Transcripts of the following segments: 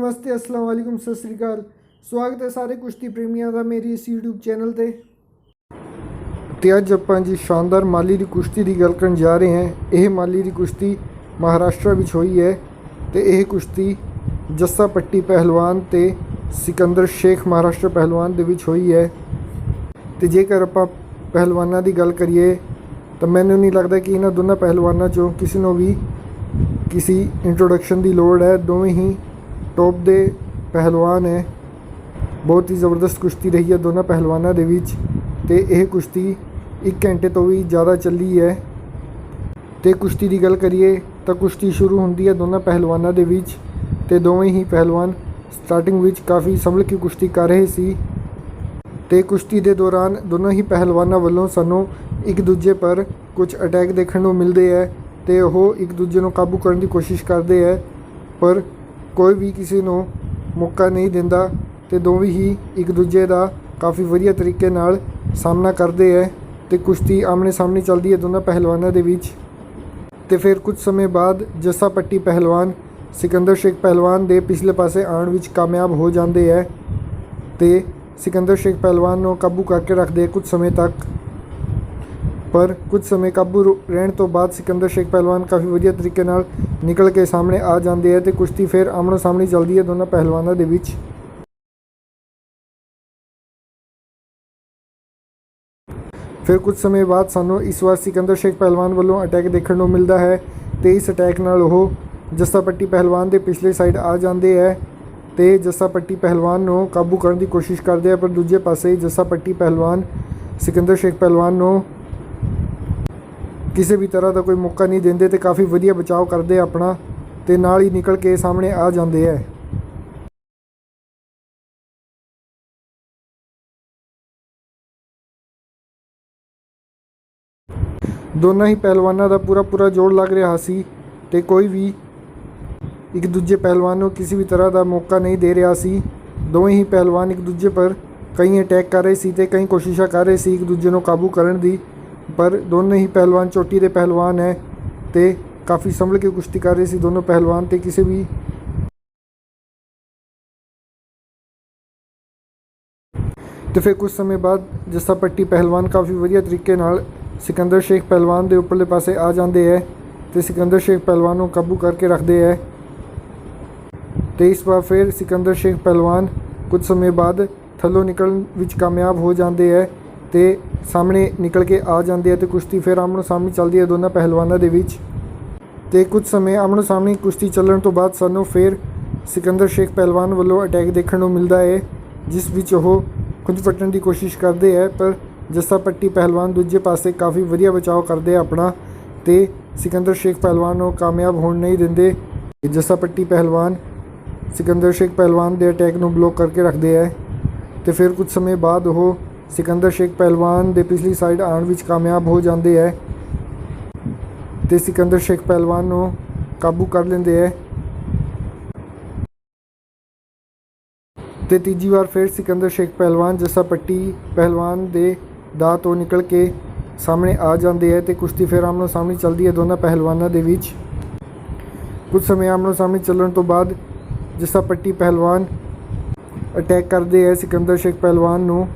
नमस्ते अस्सलाम वालेकुम सत श्री अकाल। स्वागत है सारे कुश्ती प्रेमियों का मेरी इस यूट्यूब चैनल ते। ते अज आपां जी शानदार माली की कुश्ती की गल करन जा रहे हैं। यह माली की कुश्ती महाराष्ट्र विच होई है ते यह कुश्ती जस्सा पट्टी पहलवान ते सिकंदर शेख महाराष्ट्र पहलवान दे विच होई है। ते जेकर आपां पहलवानां की गल करिए तो मैनूं नहीं लगता कि इन्हां दोनों पहलवानां चों किसी नूं भी किसी इंट्रोडक्शन की लोड़ है। दोवें ही टॉप दे पहलवान है। बहुत ही ज़बरदस्त कुश्ती रही है दोनों पहलवानों के बीच। तो यह कुश्ती 1 घंटे तो भी ज़्यादा चली है। तो कुश्ती की गल करिए तो कुश्ती शुरू होती है दोनों पहलवानों के बीच। तो दोवें ही पहलवान स्टार्टिंग विच काफ़ी संभल की कुश्ती कर रहे सी। तो कुश्ती के दौरान दोनों ही पहलवानों वालों सानू एक दूजे पर कुछ अटैक देखने को मिलते हैं। तो वह एक दूजे को काबू करने की कोशिश करते हैं पर कोई भी किसी को मौका नहीं देता। तो दोवें ही एक दूजे का काफ़ी वधिया तरीके नाल सामना करते हैं। तो कुश्ती आमने सामने चलती है दोनों पहलवानों के बीच। तो फिर कुछ समय बाद जस्सा पट्टी पहलवान सिकंदर शेख पहलवान के पिछले पासे आने विच कामयाब हो जाते हैं। तो सिकंदर शेख पहलवान को काबू करके रखते हैं कुछ समय तक। पर कुछ समय काबू रहने तो बाद सिकंदर शेख पहलवान काफ़ी वधिया तरीके नाल निकल के सामने आ जाते हैं। तो कुश्ती फिर आमनो सामने चलती है दोनों पहलवानों के बीच। फिर कुछ समय बाद सानू इस बार सिकंदर शेख पहलवान वालों अटैक देखने को मिलता है। तो इस अटैक नाल वो जस्सा पट्टी पहलवान के पिछले साइड आ जाते हैं। तो जस्सा पट्टी पहलवान को काबू करने की कोशिश करते हैं पर दूजे पासे जस्सा पट्टी पहलवान सिकंदर शेख पहलवान को किसी भी तरह का कोई मौका नहीं देंगे। तो काफ़ी वधिया बचाव करते अपना तो नाल ही निकल के सामने आ जाते हैं। दोनों ही पहलवानों का पूरा जोड़ लग रहा सी। तो कोई भी एक दूजे पहलवान को किसी भी तरह का मौका नहीं दे रहा सी। दोवें ही पहलवान एक दूजे पर कई अटैक कर रहे सी ते कई कोशिशें कर रहे सी एक दूजे को काबू करने की। पर दोनों ही पहलवान चोटी के पहलवान है तो काफ़ी संभल के कुश्ती कर रहे सी दोनों पहलवान। तो किसी भी तो फिर कुछ समय बाद जस्सा पट्टी पहलवान काफ़ी वधिया तरीके नाल सिकंदर शेख पहलवान के उपरले पासे आ जाते हैं। तो सिकंदर शेख पहलवान को काबू करके रखते हैं। तो इस बार फिर सिकंदर शेख पहलवान कुछ समय बाद थल्लों निकलने विच कामयाब हो जाते हैं। तो सामने निकल के आ जाते हैं। तो कुश्ती फिर आमनो सामने चलती है दोनों पहलवानों के बीच। तो कुछ समय आमनो सामने कुश्ती चलने तो बाद सानू फिर सिकंदर शेख पहलवान वालों अटैक देखने को मिलता है जिस विच वो खुंज पट्टन की कोशिश करते हैं पर जस्सा पट्टी पहलवान दूजे पासे काफ़ी वधिया बचाव करते अपना। तो सिकंदर शेख पहलवान को कामयाब होने नहीं देंगे। जस्सा पट्टी पहलवान सिकंदर शेख पहलवान के अटैक को ब्लॉक करके रखते हैं। तो फिर कुछ समय बाद वो सिकंदर शेख पहलवान के पिछली साइड आने विच कामयाब हो जाते हैं। तो सिकंदर शेख पहलवान को काबू कर लेंगे है। तो तीजी बार फिर सिकंदर शेख पहलवान जस्सा पट्टी पहलवान के दांत तो निकल के सामने आ जाते हैं। तो कुश्ती फिर आमनो सामने चलती है दोनों पहलवानों के बीच। कुछ समय आमनो सामने चलने तो बाद जस्सा पट्टी पहलवान अटैक करते हैं सिकंदर शेख पहलवान को।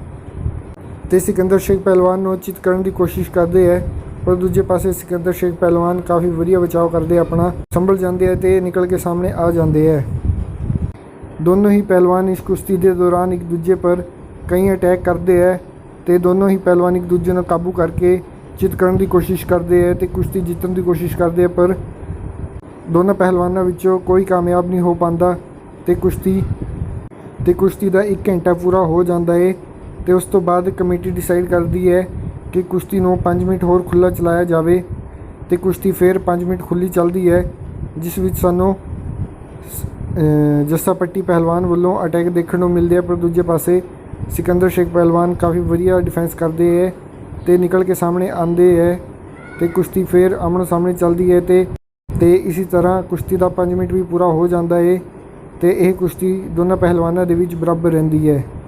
तो सिकंदर शेख पहलवान को चित करने की कोशिश करते हैं पर दूजे पासे सिकंदर शेख पहलवान काफ़ी वधिया बचाव करते अपना संभल जाते हैं। तो निकल के सामने आ जाते हैं। दोनों ही पहलवान इस कुश्ती के दौरान एक दूजे पर कई अटैक करते हैं। तो दोनों ही पहलवान एक दूजे को काबू करके चित करने की कोशिश करते हैं। तो कुश्ती जीतने की कोशिश करते हैं पर दोनों पहलवानों विचों कोई कामयाब नहीं हो पाता। तो कुश्ती का 1 घंटा पूरा हो जाता है। तो उस तो बाद कमेटी डिसाइड करती है कि कुश्ती को 5 मिनट होर खुला चलाया जाए। तो कुश्ती फिर 5 मिनट खुली चलती है जिस विच सानू जस्सा पट्टी पहलवान वालों अटैक देखने को मिलते हैं पर दूजे पासे सिकंदर शेख पहलवान काफ़ी वधिया डिफेंस करते हैं तो निकल के सामने आते हैं। तो कुश्ती फिर आमनो सामने चलती है। तो इसी तरह कुश्ती का 5 मिनट भी पूरा हो जाता है। तो यह कुश्ती दोनों पहलवानों के बीच बराबर रहिंदी है।